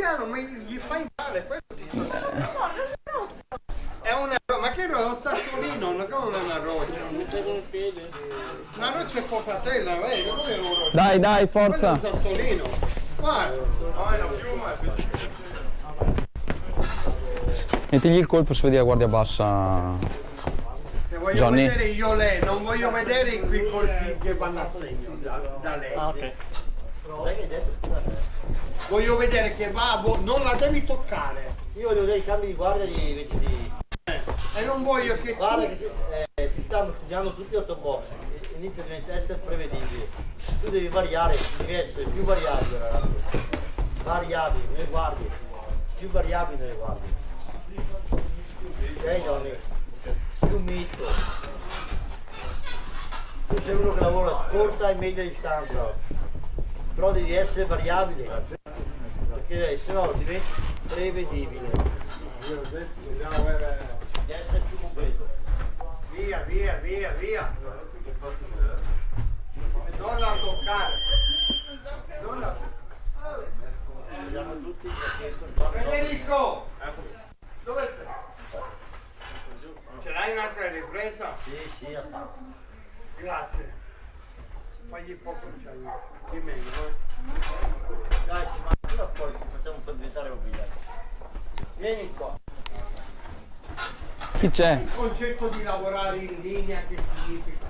piano, ma gli fai male, questo ti è una... ma che è un sassolino, non è una roccia. Una roccia è popatella, non è un roccia. Dai, forza. Quello è un sassolino. Guarda. Mettigli il colpo, si vede la guardia bassa. Che voglio Johnny. vedere io lei, non voglio vedere quei colpi che vanno a segno da lei. Ah, ok. Voglio vedere che va, non la devi toccare. Io voglio vedere i cambi di guardia invece di... E non voglio che Guarda tu... che ti stanno studiando tutti gli autobox, inizia a essere prevedibile. Tu devi variare, devi essere più variabile, ragazzi. Variabili, nelle guardie. Più variabili nelle guardie. Ok, Johnny? Più mito. Tu sei uno che lavora a corta e media distanza. Però devi essere variabile. Perché se no diventi prevedibile. Devi essere più completo. Via. Non la toccare. Non la toccare. Siamo tutti Federico! Dove sei? Ce l'hai un'altra ripresa? Sì, a parte. Grazie. Fagli poco di meno, Dai, si mangia fuori, ti facciamo per diventare un biglietto. Vieni qua. Chi c'è? Il concetto di lavorare in linea che significa?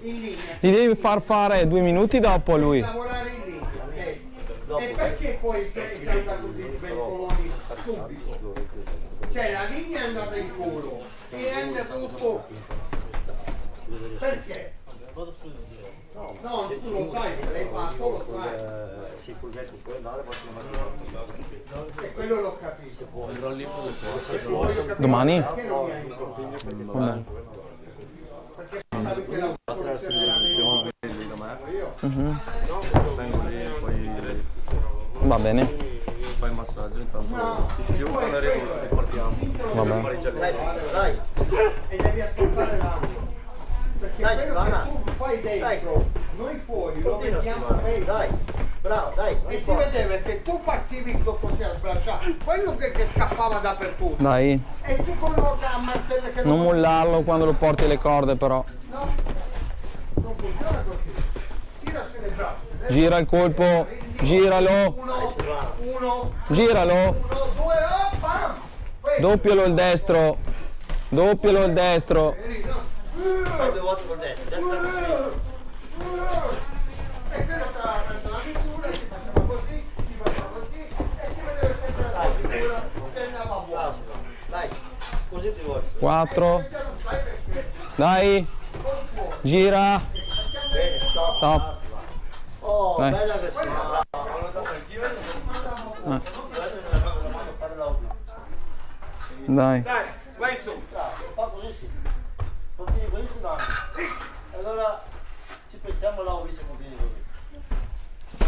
In linea. Gli devi far fare 2 minuti dopo a lui. Lavorare in linea. E perché poi sei andato così svencoloni subito? Cioè la linea è andata in culo e è tutto. Perché? No, tu lo sai che l'hai fatto, lo sai. Sì, puoi andare, E quello l'ho capito. Domani? Perché non mi hai informato? Vabbè. Perché pensavi che la soluzione era meno. Mhm. Vengo lì e poi Va bene. fai il massaggio, intanto No, ti scrivo quando arrivo e partiamo. Vabbè. Dai, E devi ascoltare l'altro. Perché Dai, quello Silvana. che tu fai dentro, noi fuori lo continua, vediamo Silvana. meglio. Dai, bravo, dai. E si vedeva che tu partivi così a sbracciare, quello che scappava dappertutto. Dai, E tu con a martelle che non mollarlo quando lo porti le corde però. No, non funziona così. Tira sulle braccia. Gira il colpo, giralo, Uno, giralo. due, oh, bam! Doppialo il destro, doppialo il destro. Fai 2 volte col destro, E quello che ha preso la misura, si faceva così, e si vedeva sempre la misura e andava buono. Dai, così ti vuoi. 4, dai, gira, Bene, stop. stop. Oh, Dai. bella aggressiva, brava. Dai, Dai, vai su. Bravo, fa così sì. Continui così si va. Allora ci pensiamo là, ho visto come vieni così.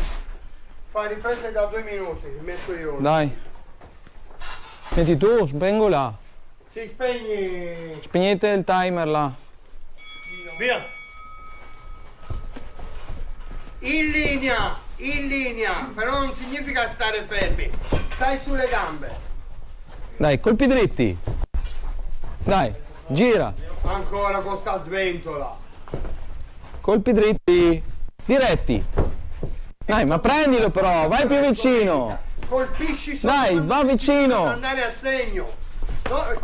Fai riprese da 2 minuti, metto io. dai. Metti tu, spengo là. Si spegni. Spegnete il timer là. Via. In linea, però non significa stare fermi. Stai sulle gambe. Dai, colpi dritti. Dai, gira. Ancora con sta sventola. Colpi dritti. Diretti. Dai, ma prendilo però, vai più vicino. Colpisci solo Dai, quando va decidi vicino. di andare a segno.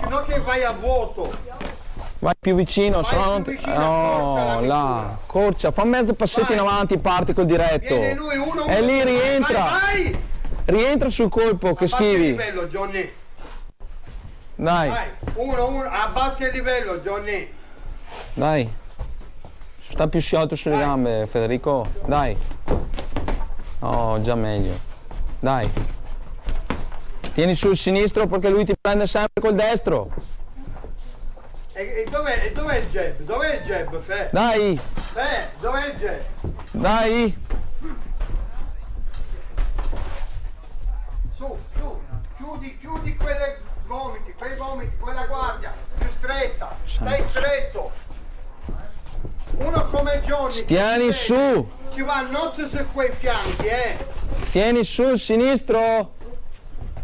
No che vai a vuoto. Vai più vicino, se no non più ti... vicino, accorcia la No, là, corcia, fa mezzo passetto in Vai. avanti, parti col diretto. Viene lui, uno. E lì rientra. Vai! Rientra sul colpo che Abbassi il schivi. livello, Johnny. Dai, Vai. Uno, abbassi il livello, Johnny. dai. Sta più sciolto sulle gambe, Federico. Dai. Oh, già meglio. Dai. Tieni sul sinistro perché lui ti prende sempre col destro. E dov'è il jab? Dov'è il jab, Fe? Dai, Dov'è il jab? dai. Su, chiudi quei gomiti, quella guardia, più stretta, stai stretto. Uno come Johnny. Stiani che su. ci va a nozze su quei fianchi, Tieni sul sinistro.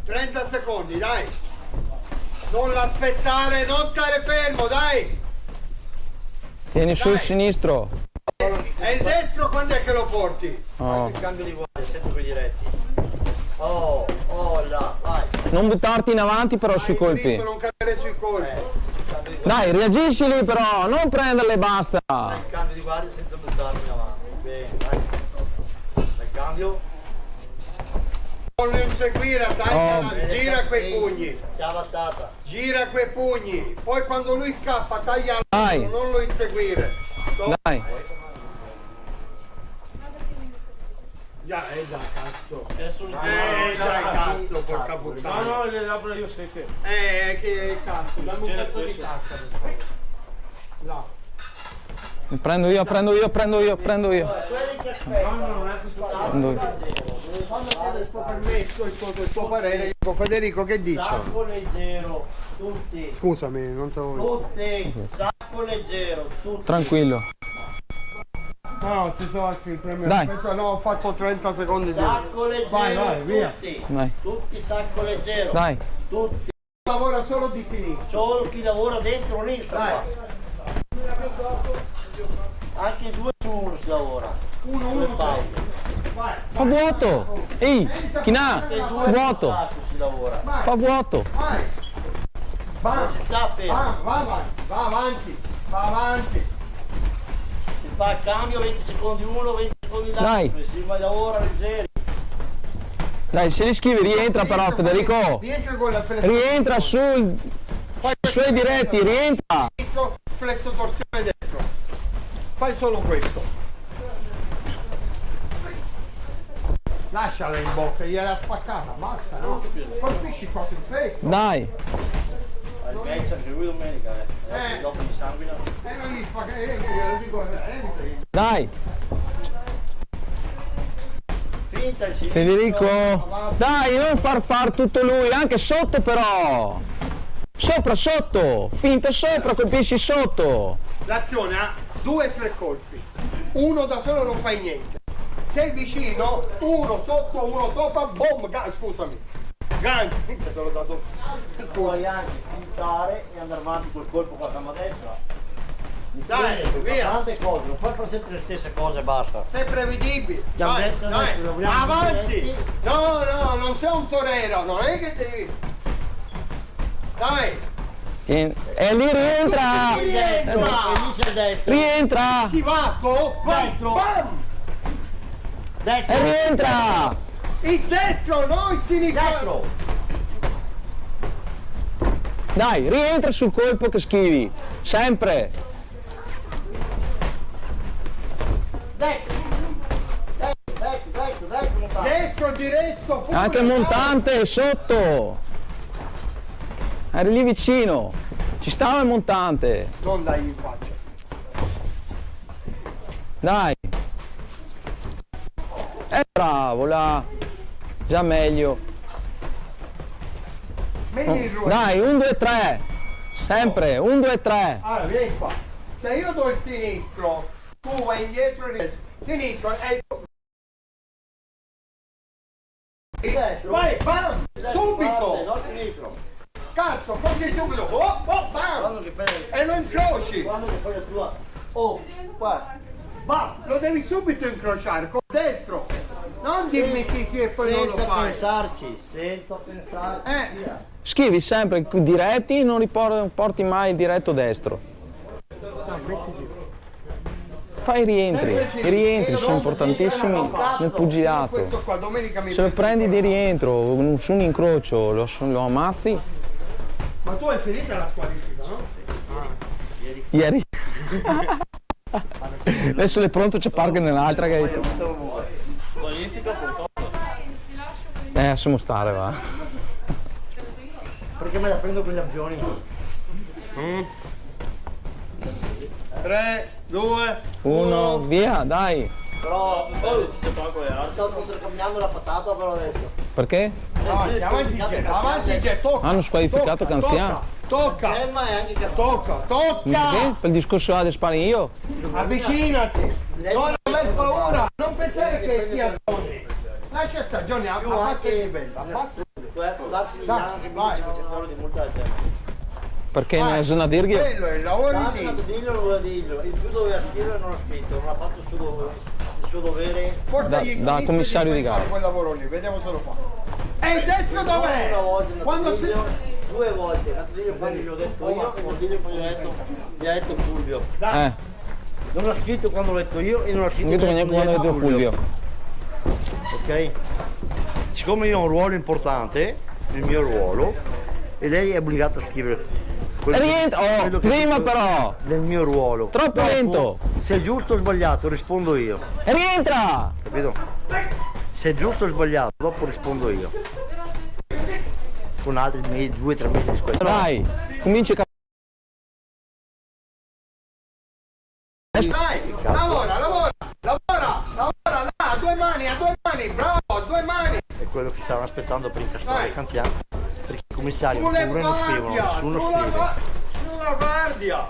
30 secondi, dai. Non l'aspettare, non stare fermo, dai. Tieni sul Dai. sinistro. E il destro quando è che lo porti? Oh. Il cambio di guardia, sempre quei diretti. Oh, là, vai. Non buttarti in avanti però sui Hai colpi. visto, non cadere sui colpi. Cambio di guardia. Dai, reagisci lì però, non prenderle e basta. Fai il cambio di guardia senza buttarmi in avanti. Bene, dai. Fai il cambio. Non lo inseguire, tagliala, gira quei pugni. Ciao battata. Gira quei pugni. Poi quando lui scappa, taglialo, Dai. non lo inseguire. Dai. Già, già, cazzo. Adesso Già, cazzo, porca puttana. No, le labbra io sei che. Che cazzo, dammi un pezzo di pasta. per favore. Là. Prendo io. quelli che Prendo io. aspettano. Non è che Prendo io. Il tuo permesso, il tuo parere. Federico, che dici? Sacco leggero, tutti. Scusami, non te lo Tutti. Sacco leggero, tutti. Tranquillo. No, ci sono altri premi. Dai. Aspetta, no, ho fatto 30 secondi di Sacco leggero, vai, via. tutti. Dai. Tutti sacco leggero. Dai. Tutti. Lavora solo di sinistra. Solo chi lavora dentro lì sta qua. Anche 2 su 1 si lavora. Due pause. Fa vuoto. Ehi, Chinà, Anche 2 fa vuoto. sacco si lavora. Fa vuoto. Vai. Non si sta fermo. Va avanti. Si fa il cambio 20 secondi uno, 20 secondi Dai. l'altro. Si va lavora leggeri. Dai, se li schivi rientra però Federico. Rientra con la flesso. Rientra sui suoi diretti, rientra. Flesso torsione destro. Fai solo questo. Lasciala in bocca, gliela spaccata, basta, no? Colpisci qua sul petto. Dai. Al pensa anche lui domenica, dopo di sanguina. Non gli spacca, glielo dico, entri. Dai. Finta il sinistro. Federico. Dai, non far tutto lui, anche sotto però. Sopra, sotto. Finta sopra, colpisci sotto. L'azione ha 2-3 colpi. Uno da solo non fai niente. Sei vicino, uno sotto, uno sopra, boom, scusami. Ganci, te l'ho dato. Puoi anche puntare e andare avanti col colpo con la gamba destra. Dai, Dipende, via. tante cose, non puoi fare sempre le stesse cose e basta. Sei prevedibile. Ti hanno Dai, detto dai, adesso, lavoriamo avanti. diretti. No, non sei un torero, non è che devi. Dai, E lì rientra. Dentro, e lì c'è il destro. Rientra. attivato, Destro. bam. Destro. E rientra. Il destro, no il sinistro. Destro. Dai, rientra sul colpo che schivi. Sempre. Destro. Destro, non fa. Destro, diretto. pure. Anche il montante è sotto. Eri lì vicino. Ci stava il montante. Non dai in faccia. Dai. Bravo, là. Già meglio. Metti il ruolo. Dai, 1, 2, 3. Sempre, 1, 2, 3. Allora, vieni qua. Se io do il sinistro, tu vai indietro e riesci. Sinistro è Destro. vai, bam! Destro, Subito! parte, no sinistro. Cazzo, così subito! Oh, bam! Quando che fai, E lo incroci! quando che fai la tua. Oh, qua. Bam! Lo devi subito incrociare, con destro! Non dirmi sì e poi non lo Senza fai! pensarci, senza pensarci. Via. Schivi sempre diretti, non porti mai il diretto destro. Fai i rientri. I rientri sono importantissimi nel pugilato. Questo qua, domenica mi Se lo prendi di rientro, su un incrocio, lo ammazzi. Ma tu hai finita la squalifica, no? Ieri. Adesso è pronto, c'è Parker nell'altra che hai detto. Lasciamo stare, va. Perché me la prendo con gli abbioni? 3, 2, 1, via, dai. Però sto cambiando la patata però adesso. Perché? avanti c'è, tocca! Hanno squalificato Canziano. Tocca! Gemma e anche cazzo. Tocca! Perché? Per il discorso là di spari io? Avvicinati! Non aver paura! Non stia Johnny. Lascia stare Johnny, abbassa il livello, abbassa. Darsi Dai, anche vai. mi dice quello di molta gente. Perché ne sono a dirgli? Quello è il lavoro Tanto di stato dirlo, lo voleva dirlo. Il più doveva scrivere e non ha scritto, non ha fatto il suo dovere. Portagli Da commissario di gara. quel lavoro lì, vediamo se lo fa. E il destro dov'è? Una volta, Quando si... due volte, Natalino poi gliel'ho detto io, e Natalino poi gli ha detto Fulvio. Non ha scritto quando l'ho detto io e non ha scritto Non vedo neanche quando ho detto Fulvio. Ok? Siccome io ho un ruolo importante, il mio ruolo, e lei è obbligata a scrivere Rientra! Oh, quello che prima dico però! nel mio ruolo. Troppo lento! Se è giusto o sbagliato rispondo io, Rientra! capito? Se è giusto o sbagliato, dopo rispondo io. Con altri 2 o 3 mesi di squadra. Dai, cominci a Dai, lavora, là, a due mani, bravo, a due mani. È quello che stavano aspettando per incastrare Dai. il Canziano. Perché i commissari Sulle pure non scrivono, guardia, nessuno scrive. sulla guardia.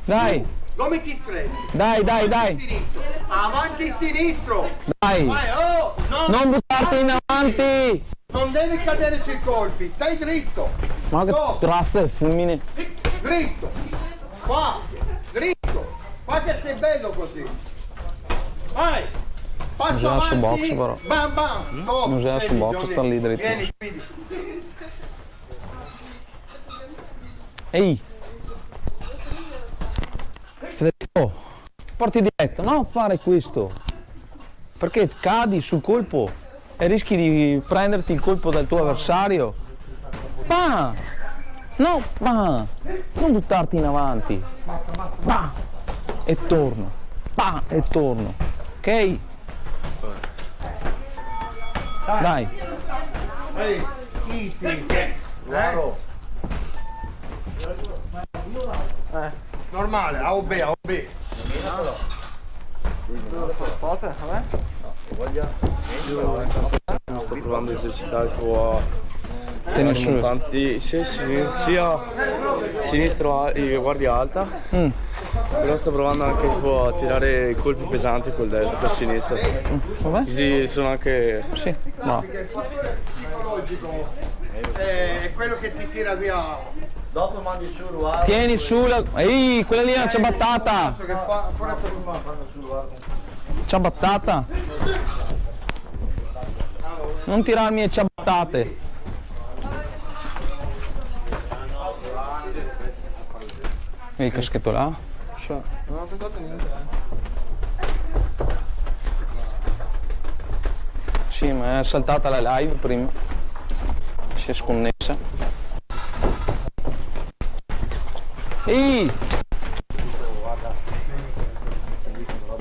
Dai, Gomiti stretti. dai, Sinistro. Avanti sinistro. dai! Vai, oh, Non buttarti in avanti! non devi cadere sui colpi, stai dritto. Ma che No. trassa il fulmine! Dritto. Qua, dritto. Qua che sei bello così. Vai. Passo Non c'è la avanti. box, però. Bam bam. Stop. Non c'è la Vedi, box, Johnny? sta lì dritto. Vieni, vedi. Ehi! Federico, porti diretto, non fare questo! Perché cadi sul colpo e rischi di prenderti il colpo dal tuo avversario. Pa! No, pa! Non buttarti in avanti. Pa! E torno. Pa! E torno. Ok? Dai. Ehi, easy. Normale, A o B, A o B. Sto provando a esercitare un po' Tieni a su. montanti, sia sinistro e guardia alta, però sto provando anche un po' a tirare i colpi pesanti col destro, col sinistro. Vabbè? Così sono anche Sì, no. Perché il fattore psicologico è quello che ti tira via. Dopo mandi su Ruaro. Tieni su la... Ehi, quella lì è una ciabattata! Che fa pure per il Fanno su Ruaro. Ciabattata! Non tirarmi le ciabattate! Vedi il caschetto là? non ho toccato niente. Sì, ma è saltata la live prima. Si è sconnessa. Ehi!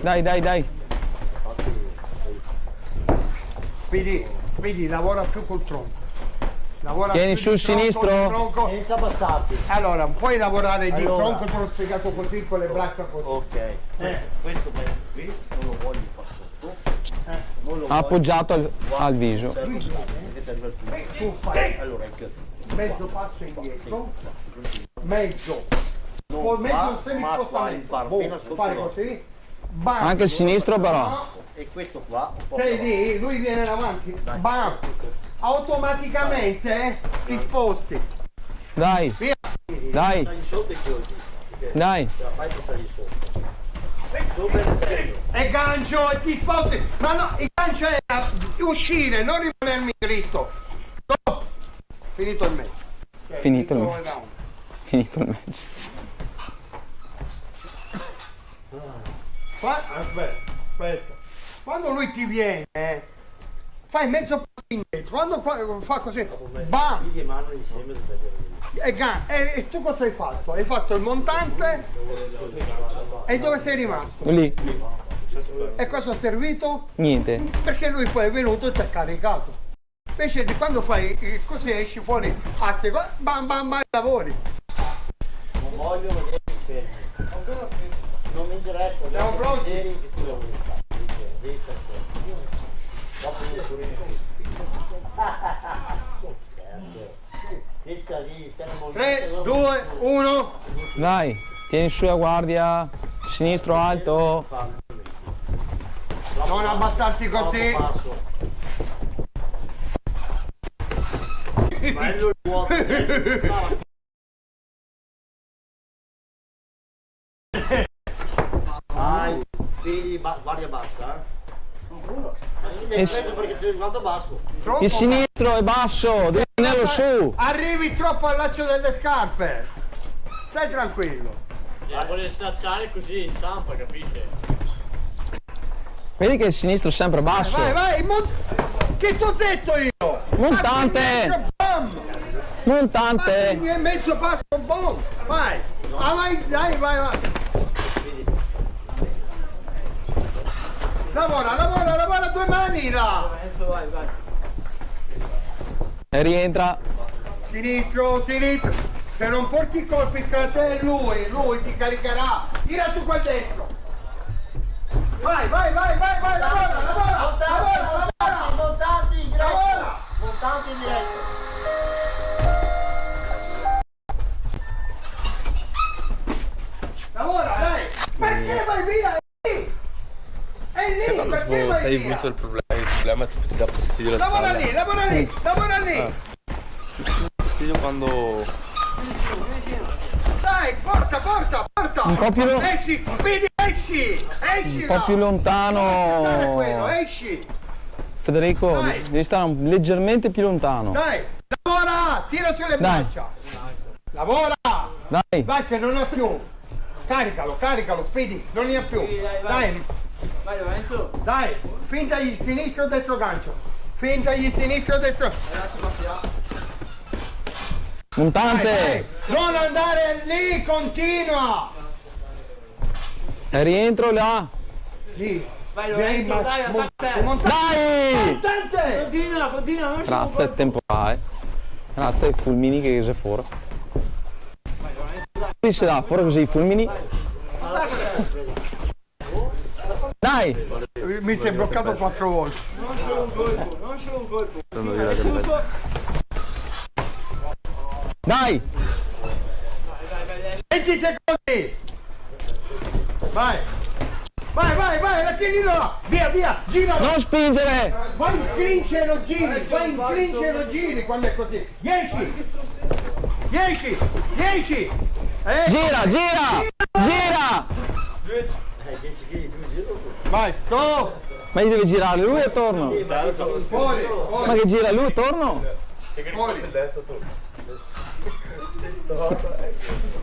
Dai! Vedi, lavora più col tronco. Lavora Tieni più sul di tronco, sinistro. di tronco. Inizia a passarti. Allora, puoi lavorare di Allora. tronco, te l'ho spiegato così, con le braccia così. Ok. Questo bello qui non lo voglio qua sotto. Non lo voglio. Appoggiato al viso. Vedete arriva il punto. Tu fai Allora, ecco. mezzo passo indietro, mezzo, Non poi mezzo va, semispostamento. ma qua appena sotto Fai l'occhio. così, bam. Anche il sinistro però. E questo qua. un po' Sei però. lì, lui viene davanti, bam. Automaticamente ti sposti. Dai, Via. dai, Sali sotto e chiudi. Perché dai. ce la fai per salire sotto. Dove è bello? E gancio e ti sposti. Ma no, il gancio è uscire, non rimanermi dritto. Stop. Finito il match. Finito il il match. round. Finito il match. Aspetta. Quando lui ti viene, fai mezzo passo indietro. Quando fa così, bam! Figli e mano insieme E tu cosa hai fatto? Hai fatto il montante e dove sei rimasto? Lì, E cosa ha servito? niente. Perché lui poi è venuto e ti ha caricato. Invece di quando fai così esci fuori a seconda, bam bam bam lavori. non voglio vedere i fermi. Non mi interessa. Siamo voglio pronti? vedere che tu lavori. Devi stare fermo. Dopo io sono in Questa lì, stiamo 3, 2, 1. Dai, tieni su la guardia. Sinistro alto. Non abbassarti così. Passo. Bello il vuoto. Vai, figli, guardia bassa, E perché c'è il guardo basso. Troppo il sinistro è basso, devi tenerlo su. Arrivi troppo al laccio delle scarpe. Stai tranquillo. Vuole stracciare così in zampa, capisci? Vedi che il sinistro è sempre basso. Vai, che t'ho detto io? Montante! Montante! E mezzo passo, bom! Vai! Vai. Lavora due mani là! Vai. E rientra. Sinistro! Se non porti i colpi tra te e lui ti caricherà! Tira tu qua dentro! Vai! Lavora! Montanti in diretto. Lavora! Montanti in diretto. Lavora, dai! Perché vai via? È lì! Perché vai Hai via? avuto il problema tipo ti dà fastidio la Lavora spalla. lì! Fastidio quando... Dai, porta! Un po' più Esci! Vedi, esci! un po' più lontano. Esci! Federico, Dai. devi stare leggermente più lontano. Dai! Lavora! Tira sulle Dai. braccia! Lavora! Dai, Vai che non ha più! Caricalo, Speedy! Non ne ha più! Dai! Dai! Fintagli sinistro destro gancio! montante. Non andare lì, continua! E rientro là. Lì! Dai! Dai! Montante! Continua. Grazie al temporale. Grazie ai fulmini che c'è fuori. Qui si dà fuori così i fulmini. Dai! Mi si è bloccato 4 volte. Non solo un colpo. Sono io la gambetta. Dai! 20 secondi! Vai, la tieni là! Via, gira! Non spingere! Vai in clinch e lo giri quando è così! 10! Gira! 10 kg più giro. Vai, stop! Ma gli deve girare lui e torno? Fuori! Ma che gira lui e torno?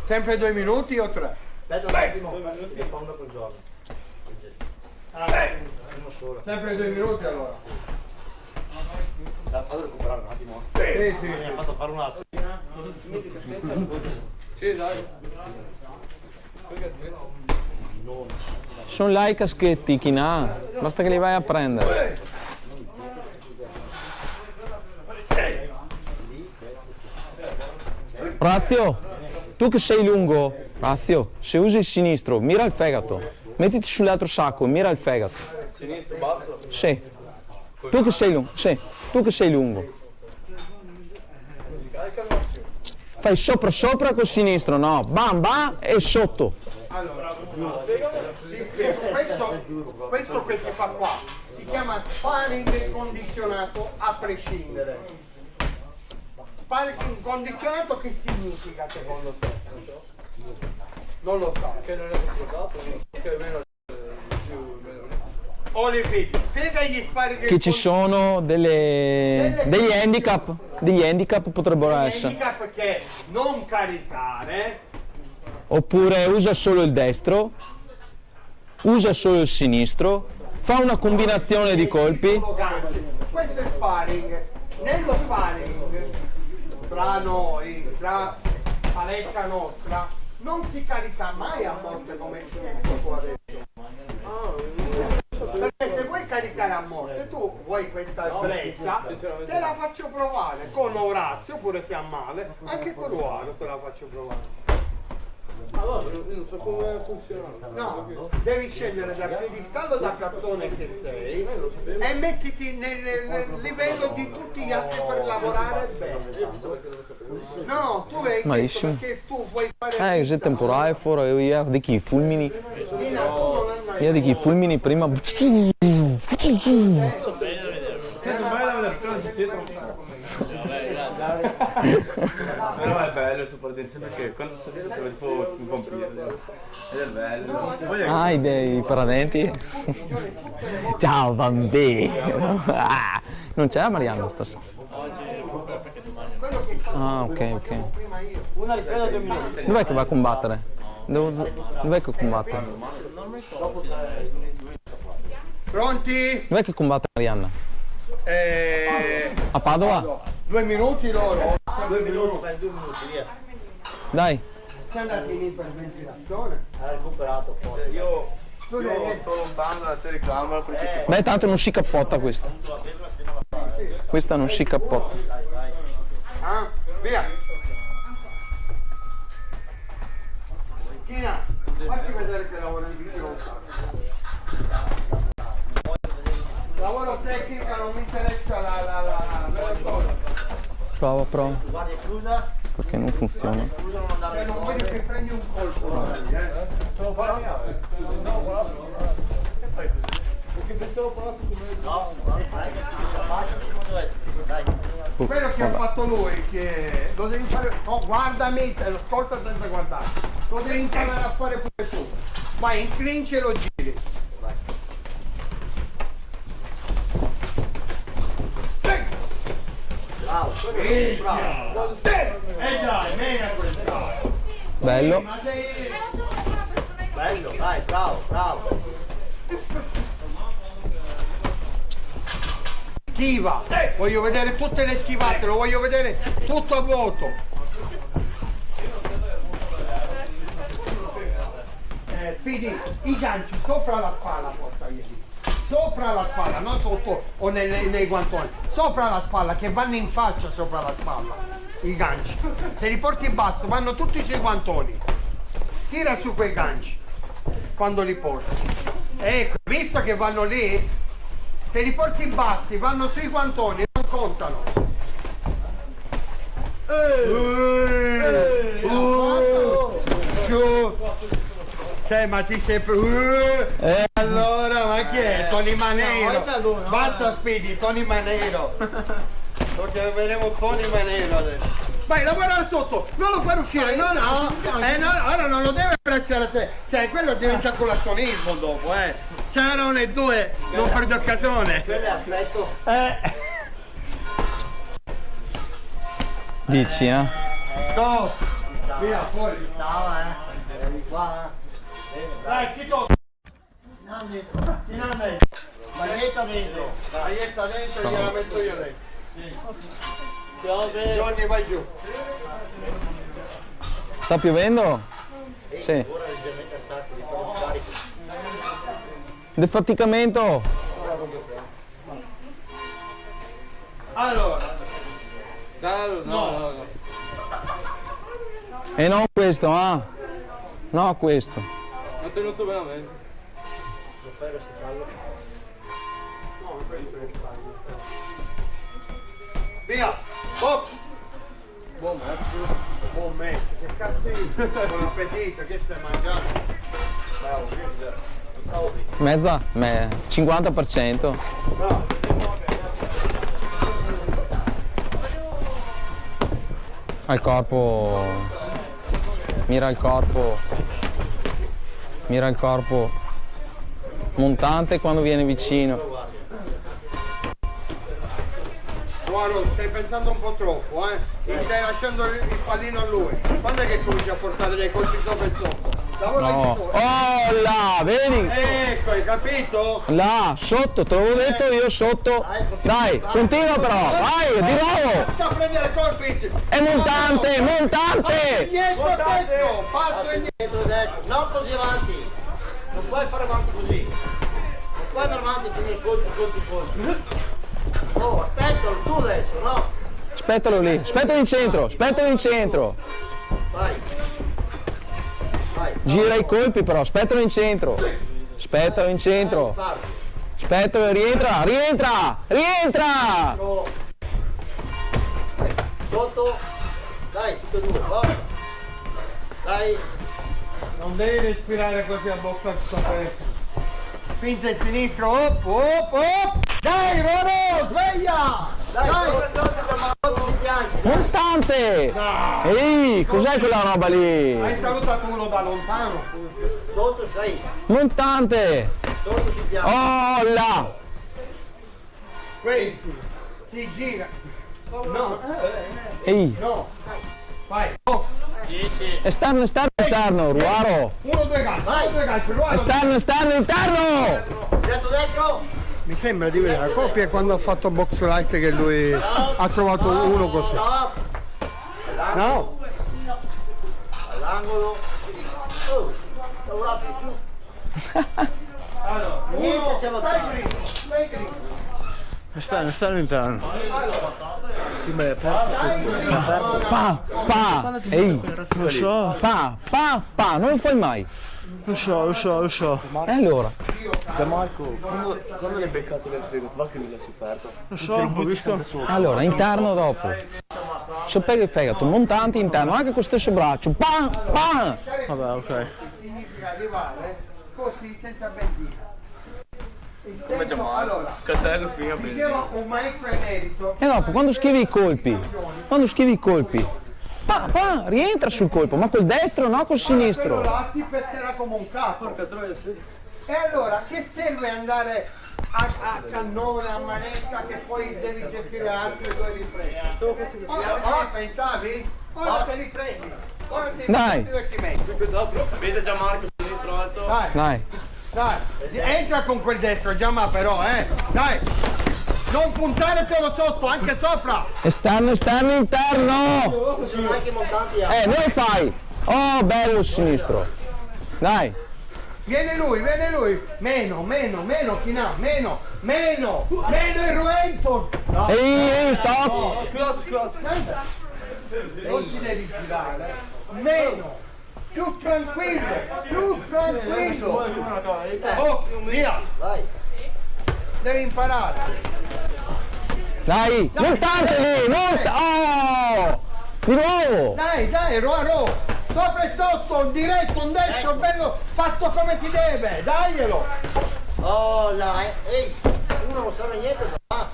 Sempre 2 minuti o 3? Aspetta un attimo, che fa una col giorno. Uno solo. Sempre 2 minuti allora. Fallo recuperare un attimo. Sì. Mi ha fatto fare una... Sono là i caschetti, chi n'ha? Basta che li vai a prendere. Orazio, tu che sei lungo, Orazio, se usi il sinistro, mira il fegato. Mettiti sull'altro sacco, mira il fegato. Sinistro, basso? Sì. Tu che sei lungo, sì. Tu che sei lungo. Fai sopra col sinistro, no? Bam, e sotto. Allora, questo che si fa qua si chiama sparring condizionato a prescindere. Sparring condizionato che significa secondo te? Non lo so. Che non è scordato, che almeno Olivetti, spiega gli sparring Che ci sono degli handicap potrebbero essere. handicap che non caricare. Oppure usa solo il destro, usa solo il sinistro, fa una combinazione di colpi. Questo è sparring. Nello sparring tra noi, tra palestra nostra, non si carica mai a morte come si è fatto adesso. Perché se vuoi caricare a morte, tu vuoi questa breccia, te la faccio provare con Orazio, pure se ha male, anche con Luano te la faccio provare. Allora, io non so come funziona. No, devi scegliere dal piedistallo da cazzone che sei e mettiti nel livello di tutti gli altri per lavorare bene. No, tu hai Malissimo. perché tu vuoi fare... C'è temporale fuori, io di chi fulmini. Dina, tu non hai mai... Io di chi fulmini prima. Sto bene a vederlo. Però è bello il partenza perché quando sto dietro si vede tipo un vampiro. Ed è bello. Poi è Hai dei parenti? Ciao bambino! Ah, non c'è la Marianna stasera? Oggi recupera perché domani Ah, ok. Una ripresa 2 minuti. Dov'è che va a combattere? Dov'è che combatte? Pronti? Dov'è che combatte Marianna? A Padova? 2 minuti loro. 2 minuti, per 2 minuti, via. Dai. Siamo andati in iperventilazione. Ha recuperato poi. io sto lontano dalla telecamera perché si Beh, tanto non si cappotta questa. Questa non si cappotta. Ah, via. Tina, fatti vedere che lavoro in video. Lavoro tecnico, non mi interessa la cosa. Prova. Guardia chiusa, Perché non funziona. chiusa non andare Non voglio che prendi un colpo magari, Sono parlato. No, dai, dai. Quello che ha fatto lui, che lo devi fare. No, guardami, ascolta senza guardare. Lo devi imparare a fare pure tu. Vai in clinch e lo giri. Bravo, bravo. Dai, mena questo. Bello. Ma sei. Bello, dai, bravo. Schiva. Voglio vedere tutte le schivate, lo voglio vedere tutto a vuoto. Fidi, i ganci sopra la spalla porta ieri. Sopra la spalla, non sotto o nei guantoni. Sopra la spalla, che vanno in faccia sopra la spalla. I ganci. Se li porti in basso, vanno tutti sui guantoni. Tira su quei ganci quando li porti. Ecco, visto che vanno lì, se li porti in bassi, vanno sui guantoni, non contano. Ma ti sei... Allora, ma chi è? Tony Manero. Basta Speedy, Tony Manero. Perché vedremo Tony Manero adesso. Vai, lavora sotto, non lo fai uscire, no, ora non lo deve abbracciare a te. Cioè, quello diventa giaculazionismo dopo, C'erano le due, non per occasione. Quello è aspetto. Dici, Stop. Via, fuori. Stava, Vieni qua, Dai, chi tocca? Tira dentro. Maglietta dentro. Maglietta dentro, gliela metto io dentro. piove. Johnny, vai giù. Sta piovendo? Sì. Ora leggermente a sacco di fare un carico. Defaticamento. Allora. No. E non questo, No, questo. Ho tenuto veramente. Lo fai questo fallo. Via. Hop. Buon match, che cazzo è? Buon appetito, che stai mangiando? Bravo, Mezza? 50%. Al corpo. Mira il corpo. Mira il corpo. Montante quando viene vicino. Guarda, stai pensando un po' troppo, Gli stai lasciando il pallino a lui. Quando è che cominci a portare dei colpi sopra e sotto? Lavora No. anche tu. Oh là, vedi? Ecco, hai capito? Là, sotto, te l'avevo detto io sotto. Dai, continua però, vai, di nuovo. Basta prendere colpi. È montante, montante. Indietro a destra, passo indietro. Dentro e destro. Non così avanti. Non puoi fare avanti così. Non puoi andare avanti e finire colpi. Oh, aspettalo tu adesso, no? Aspettalo lì, aspettalo in centro, aspettalo in centro. Vai. Vai. Gira i colpi però, aspettalo in centro. Aspettalo in centro. Parti. Aspettalo, rientra, rientra, rientra. Oh. Sotto. Dai, tutte e due, forza. Dai. Non devi respirare così a bocca aperta. Finta il sinistro, op, op, op! Dai, Roro, sveglia! Dai! Montante! Ehi, cos'è quella roba lì? Hai salutato uno da lontano. Sotto sei, Montante! sotto si piace. Oh là! Questi si gira. No, Ehi, no. Vai. Oh, 10. esterno, esterno, interno, Ruaro! 1, 2 calci, Ruaro. Esterno, esterno, interno! Dentro! Mi sembra di vedere la coppia quando ha fatto box light che lui ha trovato uno così. Stop! No? All'angolo. Oh, lavorate più. Niente, c'è Stai dritto. Sta all'interno. Sì, beh, Pa! Ehi! lo so, Pa! Non lo fai mai! lo so. E allora? Da Marco, quando l'hai beccato nel frigo, va che lui l'ha sofferto. Lo so, ho visto. Allora, interno dopo. Se pega il fegato, montante, interno, anche con lo stesso braccio. Pa! Vabbè, ok. Significa arrivare così senza benzina. Il Come senso, Giacomo? allora, Castello fino a bene. diceva un maestro emerito. E dopo, quando schivi i colpi, pa, rientra sul colpo, ma col destro no, col Quello sinistro. là ti pesterà come un capo. E allora che serve andare a cannone, a manetta che poi devi gestire altre due riprese? Ora pensavi? Ora te li prendi. Ora ti Dai. divertimenti. Vede già Marco sinistro alto. Dai, Dai, entra con quel destro, Giamma però, dai. Non puntare solo sotto, anche sopra. esterno, interno. Sono anche montanti Non lo fai. Oh, bello il sinistro. Dai, Viene lui. Meno, China, meno il ruento. No, ehi, stop. non ti devi girare. Meno. Più tranquillo. Oh, via. Vai. Devi imparare. Dai, montante lì, oh! Di nuovo. Dai, Ruaro. Sopra e sotto, un diretto, un destro, bello, fatto come si deve. Daglielo. Oh là, ehi, uno non sa niente, ma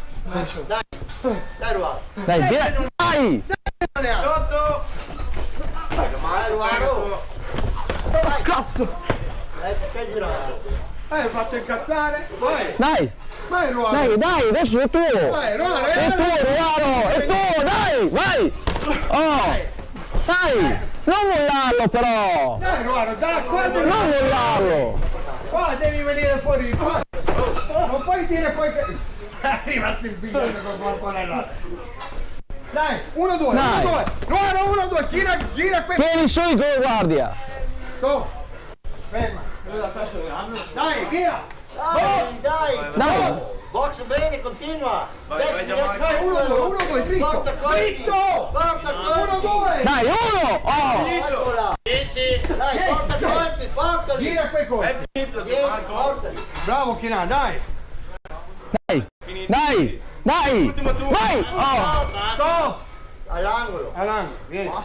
dai Ruaro. Dai, dai. Dai Ruaro. Cazzo. Stai girando. Hai fatto incazzare. Vai, Ruaro. Dai, adesso è tuo. Vai, Ruaro. È tuo, Ruaro, è tuo, dai, vai. Oh, dai, non mollarlo però. Dai, Ruaro, dai, qua devi, Non mollarlo. qua devi venire fuori. Qua. Non puoi dire poi che... Arriva il biglietto con qualcuno là. Dai, 1, 2, Dai. 1, 2. Ruaro, 1, 2, gira qui. Tieni su con la guardia. Stop. Ferma. Dai, via. Dai. Box bene, continua. Dai, 1, 2, dritto. Porta colpi. Dritto. Porta 1, colpi. 2. Dai, uno. Oh. Eccola. 10. Dai, porta colpi, portali. Gira quei colpi. Vieni, portali. Bravo, China, dai. Dai. Vai. Oh. Stop. All'angolo. Alan, vieni. No,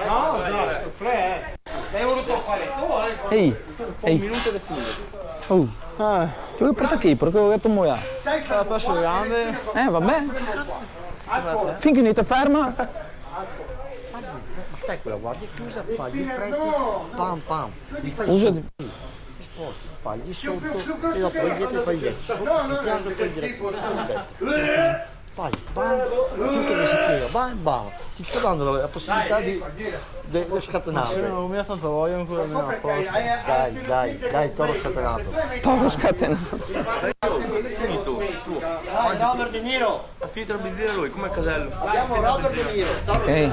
no, tre, Hai voluto fare tu, Ehi. Un minuto di finire. Oh. Tu che porta qui? Perché ho detto muoia. Stai fermo. Passo grande. Vabbè. Ascolta. Finché non ti ferma. Stai quella guardia chiusa, fagli i Fine, pressi. no. Pam pam. Li fai Usa fagli sotto più e dopo vai dietro e fai dietro. No, Di fianco e poi che diretto. schifo. Fai bam, tutto che si piega, bam. Ti sto dando la possibilità di scatenare. Non mi ha tanto voglia ancora almeno a posto. Dai, toro scatenato. Toro scatenato. Finito. Tu. Dai, Robert De Niro. Ha finito la benzina lui, come Casello. Abbiamo Robert De Niro. Toro Ehi.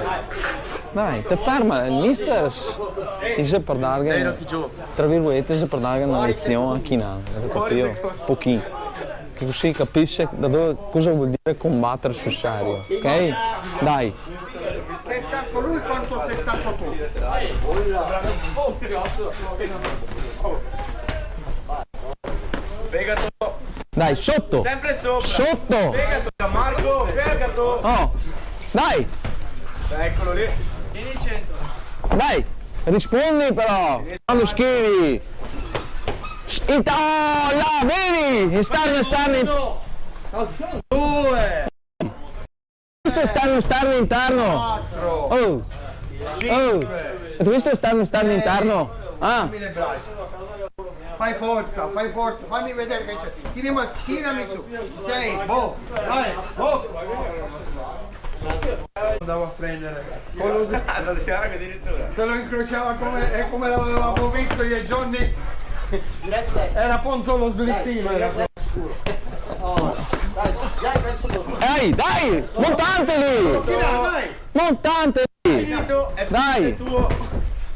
Dai, te ferma. Il mister dice per Dai, dare, Rocky Joe. tra virgolette, dice per dare una lezione a chi non ha capito? Pochino. Che così capisce da dove, cosa vuol dire combattere sul serio, ok? Dai. Sei stato lui quanto sei stato tu. Fegato. Dai, sotto! Sempre sopra. Sotto! Fegato da Marco. Fegato. Oh! Dai! Eccolo lì. Tieni il centro. Dai! Rispondi però! Quando scrivi! Oh, là, vedi? Esterno. Due, Questo esterno interno. quattro, Oh, hai visto esterno interno? Ah, fammi le braccia. Fai forza, fammi vedere che c'è. Tirami su. 6, boh, vai, boh. Andavo a prendere. Con lo se lo incrociava come l'avevamo visto io e Johnny. Era appunto lo slittino. ehi, dai, montante lì. Dai. Montante lì. Dai,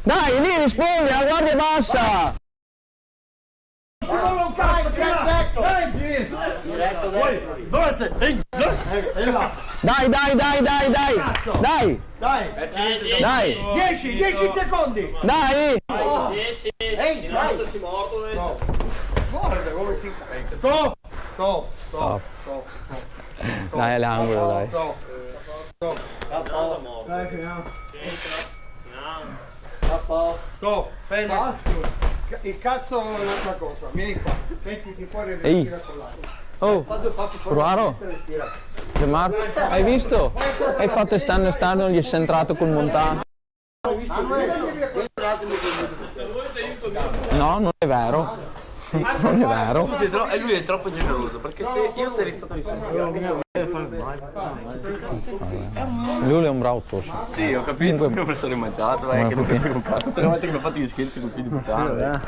dai, lì rispondi, la guardia bassa. Dai, dai, 10 secondi. dai. 10. Ehi, Il vai. nostro si morto e... Guarda come si fa. Stop. Dai, all'angolo, dai. Dai, finiamo. No. Stop, fermi. Il cazzo è un'altra cosa. Vieni qua. Mettiti fuori e Ehi. respira con l'aria. Oh, Ruaro, Marco, hai visto? Hai fatto esterno, gli è centrato col montano. No, non è vero. Non è vero. E lui è troppo generoso, perché se io sarei stato lì sopra. Lui è un bravo tosso. Sì, ho capito, io me lo sono rimangiato, che non capivo un cazzo. Tutte le volte che mi ho fatto gli scherzi con figli di puttana.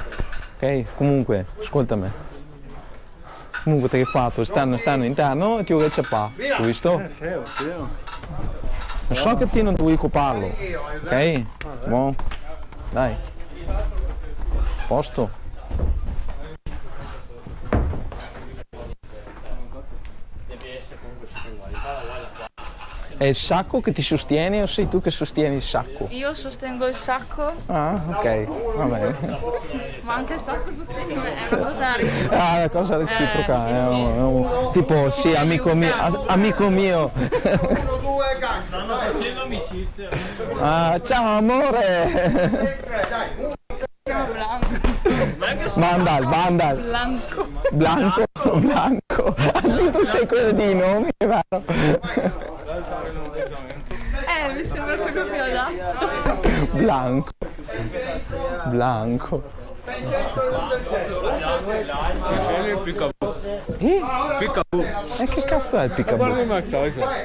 Ok, comunque, ascoltami. Comunque te che hai fatto esterno, interno e ti vuoi c'è hai visto? Non so che ti non devi coparlo. Ok? Buon. Dai. Posto. È il sacco che ti sostiene o sei tu che sostieni il sacco? Io sostengo il sacco, Ah, ok, va bene. ma anche il sacco sostiene me, è una cosa reciproca. Ah, una cosa reciproca, tipo sì, amico mio. 1, 2, gancio. Stanno facendo amicizia. Ah, ciao amore. 3, dai. Chiama Vandal. Blanco. Ah sì, tu sei quello dei nomi, è vero? mi sembra quello più adatto. Blanco. Che cazzo è il Peekaboo?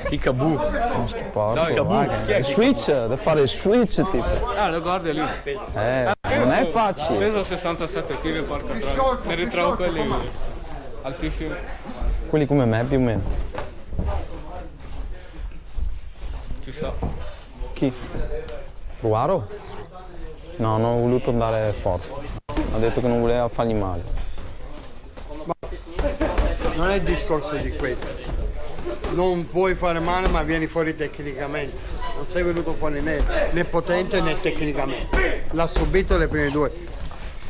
Peekaboo. Non stupendo, raga. Il switch, da fare il switch tipo. Ah, lo guardi lì. Non è facile. Peso 67 kg, porca troia. Ne ritrovo quelli altissimi. Quelli come me più o meno. Ci sta. Chi? Ruaro? No, non ho voluto andare forte. Ha detto che non voleva fargli male. Non è il discorso di questo. Non puoi fare male ma vieni fuori tecnicamente. Non sei venuto fuori né potente né tecnicamente. L'ha subito le prime due.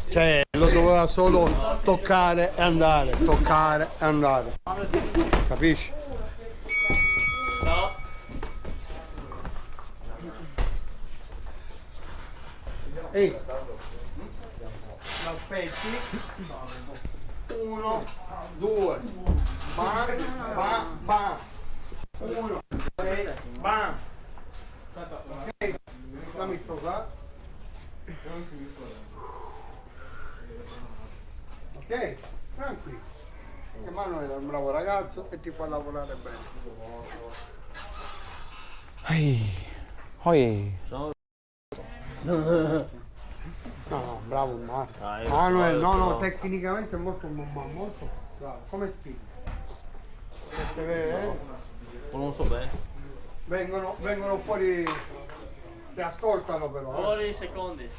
Cioè lo doveva solo toccare e andare. Capisci? No. Ehi. Aspetti. 1, 2. Bam. 1, 2, bam. Ok. Fammi sopra. Ok, tranquillo. Che Manuel è un bravo ragazzo e ti fa lavorare bene. Oi. No, bravo Manuel, no, tecnicamente è molto bravo. Come stile? Non so bene. Vengono fuori, ti ascoltano però. Fuori secondi.